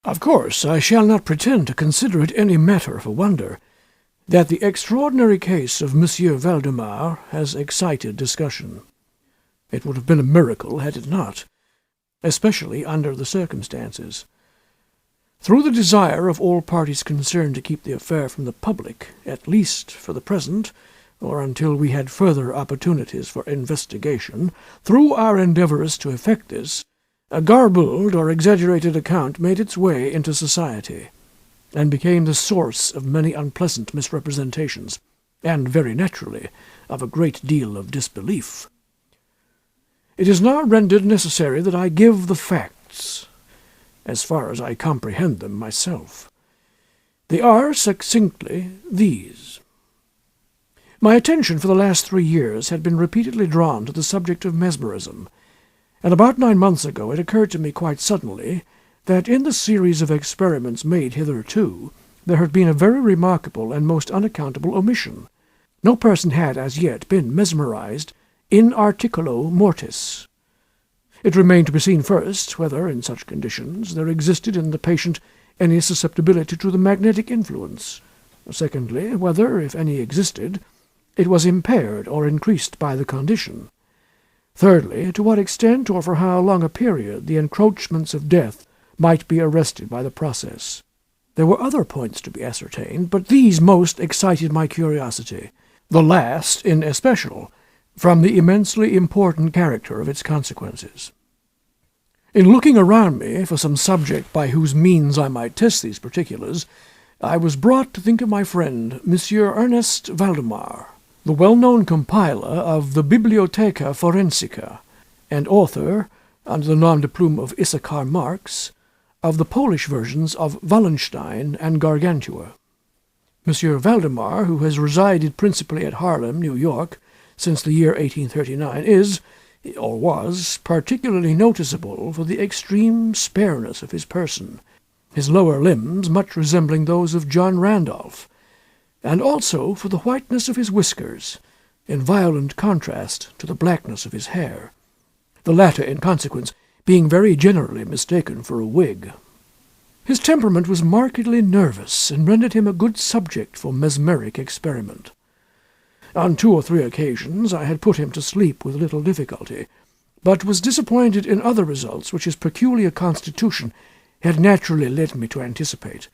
Of course, I shall not pretend to consider it any matter for wonder that the extraordinary case of Monsieur Valdemar has excited discussion. It would have been a miracle had it not, especially under the circumstances. Through the desire of all parties concerned to keep the affair from the public, at least for the present, or until we had further opportunities for investigation, through our endeavours to effect this, a garbled or exaggerated account made its way into society, and became the source of many unpleasant misrepresentations, and, very naturally, of a great deal of disbelief. It is now rendered necessary that I give the facts, as far as I comprehend them myself. They are, succinctly, these. My attention for the last 3 years had been repeatedly drawn to the subject of mesmerism, and about 9 months ago it occurred to me quite suddenly that in the series of experiments made hitherto there had been a very remarkable and most unaccountable omission. No person had as yet been mesmerized in articulo mortis. It remained to be seen first whether, in such conditions, there existed in the patient any susceptibility to the magnetic influence. Secondly, whether, if any existed, it was impaired or increased by the condition. Thirdly, to what extent or for how long a period the encroachments of death might be arrested by the process. There were other points to be ascertained, but these most excited my curiosity, the last in especial, from the immensely important character of its consequences. In looking around me for some subject by whose means I might test these particulars, I was brought to think of my friend Monsieur Ernest Valdemar, the well-known compiler of the Bibliotheca Forensica, and author, under the nom de plume of Issachar Marx, of the Polish versions of Wallenstein and Gargantua. Monsieur Valdemar, who has resided principally at Harlem, New York, since the year 1839, is, or was, particularly noticeable for the extreme spareness of his person, his lower limbs much resembling those of John Randolph, and also for the whiteness of his whiskers, in violent contrast to the blackness of his hair, the latter, in consequence, being very generally mistaken for a wig. His temperament was markedly nervous, and rendered him a good subject for mesmeric experiment. On 2 or 3 occasions I had put him to sleep with little difficulty, but was disappointed in other results which his peculiar constitution had naturally led me to anticipate.